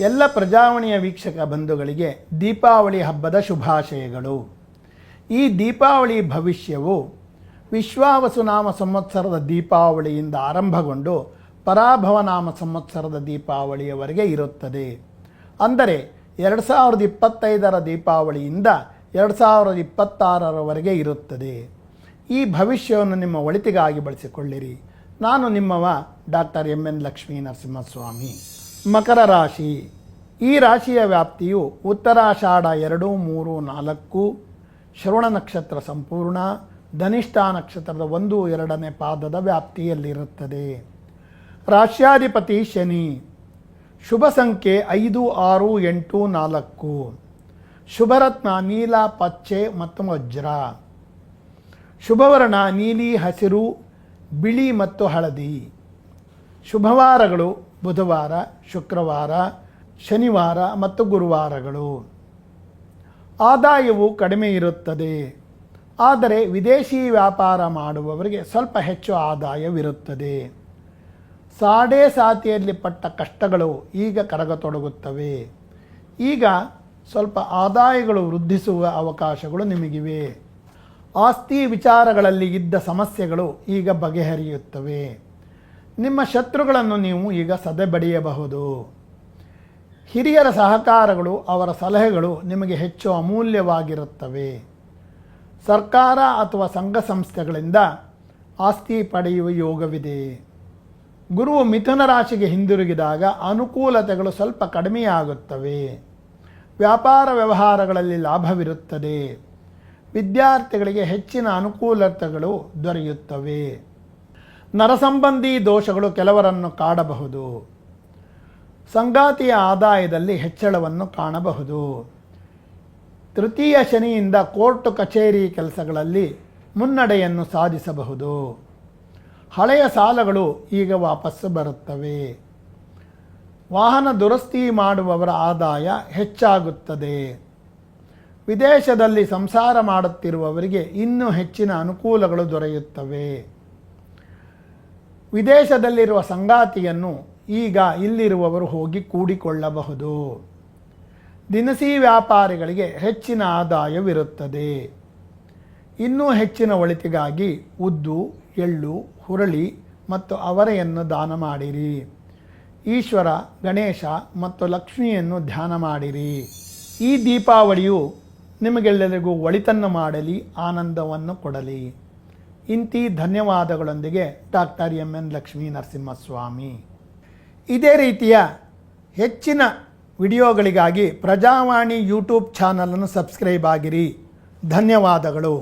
ಎಲ್ಲ ಪ್ರಜಾವಾಣಿಯ ವೀಕ್ಷಕ ಬಂಧುಗಳಿಗೆ ದೀಪಾವಳಿ ಹಬ್ಬದ ಶುಭಾಶಯಗಳು. ಈ ದೀಪಾವಳಿ ಭವಿಷ್ಯವು ವಿಶ್ವಾವಸುನಾಮ ಸಂವತ್ಸರದ ದೀಪಾವಳಿಯಿಂದ ಆರಂಭಗೊಂಡು ಪರಾಭವ ನಾಮ ಸಂವತ್ಸರದ ದೀಪಾವಳಿಯವರೆಗೆ ಇರುತ್ತದೆ. ಅಂದರೆ 2025ರ ದೀಪಾವಳಿಯಿಂದ 2026ರವರೆಗೆ ಇರುತ್ತದೆ. ಈ ಭವಿಷ್ಯವನ್ನು ನಿಮ್ಮ ಒಳಿತಿಗಾಗಿ ಬಳಸಿಕೊಳ್ಳಿರಿ. ನಾನು ನಿಮ್ಮವ ಡಾಕ್ಟರ್ ಎಂ.ಎನ್. ಲಕ್ಷ್ಮೀ ನರಸಿಂಹಸ್ವಾಮಿ. ಮಕರ ರಾಶಿ. ಈ ರಾಶಿಯ ವ್ಯಾಪ್ತಿಯು ಉತ್ತರಾಷಾಢ 2, 3, 4, ಶ್ರವಣ ನಕ್ಷತ್ರ ಸಂಪೂರ್ಣ, ಧನಿಷ್ಠ ನಕ್ಷತ್ರದ 1, 2ನೇ ಪಾದದ ವ್ಯಾಪ್ತಿಯಲ್ಲಿರುತ್ತದೆ. ರಾಶ್ಯಾಧಿಪತಿ ಶನಿ. ಶುಭ ಸಂಖ್ಯೆ 5, 6, 8, 4. ಶುಭರತ್ನ ನೀಲ, ಪಚ್ಚೆ ಮತ್ತು ವಜ್ರ. ಶುಭವರ್ಣ ನೀಲಿ, ಹಸಿರು, ಬಿಳಿ ಮತ್ತು ಹಳದಿ. ಶುಭವಾರಗಳು ಬುಧವಾರ, ಶುಕ್ರವಾರ, ಶನಿವಾರ ಮತ್ತು ಗುರುವಾರಗಳು. ಆದಾಯವು ಕಡಿಮೆ ಇರುತ್ತದೆ, ಆದರೆ ವಿದೇಶಿ ವ್ಯಾಪಾರ ಮಾಡುವವರಿಗೆ ಸ್ವಲ್ಪ ಹೆಚ್ಚು ಆದಾಯವಿರುತ್ತದೆ. ಸಾಡೆ ಸಾತಿಯಲ್ಲಿ ಪಟ್ಟ ಕಷ್ಟಗಳು ಈಗ ಕರಗತೊಡಗುತ್ತವೆ. ಈಗ ಸ್ವಲ್ಪ ಆದಾಯಗಳು ವೃದ್ಧಿಸುವ ಅವಕಾಶಗಳು ನಿಮಗಿವೆ. ಆಸ್ತಿ ವಿಚಾರಗಳಲ್ಲಿ ಇದ್ದ ಸಮಸ್ಯೆಗಳು ಈಗ ಬಗೆಹರಿಯುತ್ತವೆ. ನಿಮ್ಮ ಶತ್ರುಗಳನ್ನು ನೀವು ಈಗ ಸದೆಬಡಿಯಬಹುದು. ಹಿರಿಯರ ಸಹಕಾರಗಳು, ಅವರ ಸಲಹೆಗಳು ನಿಮಗೆ ಹೆಚ್ಚು ಅಮೂಲ್ಯವಾಗಿರುತ್ತವೆ. ಸರ್ಕಾರ ಅಥವಾ ಸಂಘ ಸಂಸ್ಥೆಗಳಿಂದ ಆಸ್ತಿ ಪಡೆಯುವ ಯೋಗವಿದೆ. ಗುರುವು ಮಿಥುನ ರಾಶಿಗೆ ಹಿಂದಿರುಗಿದಾಗ ಅನುಕೂಲತೆಗಳು ಸ್ವಲ್ಪ ಕಡಿಮೆಯಾಗುತ್ತವೆ. ವ್ಯಾಪಾರ ವ್ಯವಹಾರಗಳಲ್ಲಿ ಲಾಭವಿರುತ್ತದೆ. ವಿದ್ಯಾರ್ಥಿಗಳಿಗೆ ಹೆಚ್ಚಿನ ಅನುಕೂಲತೆಗಳು ದೊರೆಯುತ್ತವೆ. ನರಸಂಬಂಧಿ ದೋಷಗಳು ಕೆಲವರನ್ನು ಕಾಡಬಹುದು. ಸಂಗಾತಿಯ ಆದಾಯದಲ್ಲಿ ಹೆಚ್ಚಳವನ್ನು ಕಾಣಬಹುದು. ತೃತೀಯ ಶನಿಯಿಂದ ಕೋರ್ಟ್ ಕಚೇರಿ ಕೆಲಸಗಳಲ್ಲಿ ಮುನ್ನಡೆಯನ್ನು ಸಾಧಿಸಬಹುದು. ಹಳೆಯ ಸಾಲಗಳು ಈಗ ವಾಪಸ್ಸು ಬರುತ್ತವೆ. ವಾಹನ ದುರಸ್ತಿ ಮಾಡುವವರ ಆದಾಯ ಹೆಚ್ಚಾಗುತ್ತದೆ. ವಿದೇಶದಲ್ಲಿ ಸಂಸಾರ ಮಾಡುತ್ತಿರುವವರಿಗೆ ಇನ್ನೂ ಹೆಚ್ಚಿನ ಅನುಕೂಲಗಳು ದೊರೆಯುತ್ತವೆ. ವಿದೇಶದಲ್ಲಿರುವ ಸಂಗಾತಿಯನ್ನು ಈಗ ಇಲ್ಲಿರುವವರು ಹೋಗಿ ಕೂಡಿಕೊಳ್ಳಬಹುದು. ದಿನಸಿ ವ್ಯಾಪಾರಿಗಳಿಗೆ ಹೆಚ್ಚಿನ ಆದಾಯವಿರುತ್ತದೆ. ಇನ್ನೂ ಹೆಚ್ಚಿನ ಒಳಿತಿಗಾಗಿ ಉದ್ದು, ಎಳ್ಳು, ಹುರಳಿ ಮತ್ತು ಅವರೆಯನ್ನು ದಾನ ಮಾಡಿರಿ. ಈಶ್ವರ, ಗಣೇಶ ಮತ್ತು ಲಕ್ಷ್ಮಿಯನ್ನು ಧ್ಯಾನ ಮಾಡಿರಿ. ಈ ದೀಪಾವಳಿಯು ನಿಮಗೆಲ್ಲರಿಗೂ ಒಳಿತನ್ನು ಮಾಡಲಿ, ಆನಂದವನ್ನು ಕೊಡಲಿ. ಇಂತಿ ಧನ್ಯವಾದಗಳೊಂದಿಗೆ ಡಾಕ್ಟರ್ ಎಂ.ಎನ್. ಲಕ್ಷ್ಮೀ ನರಸಿಂಹಸ್ವಾಮಿ. ಇದೇ ರೀತಿಯ ಹೆಚ್ಚಿನ ವಿಡಿಯೋಗಳಿಗಾಗಿ ಪ್ರಜಾವಾಣಿ ಯೂಟ್ಯೂಬ್ ಚಾನಲನ್ನು ಸಬ್ಸ್ಕ್ರೈಬ್ ಆಗಿರಿ. ಧನ್ಯವಾದಗಳು.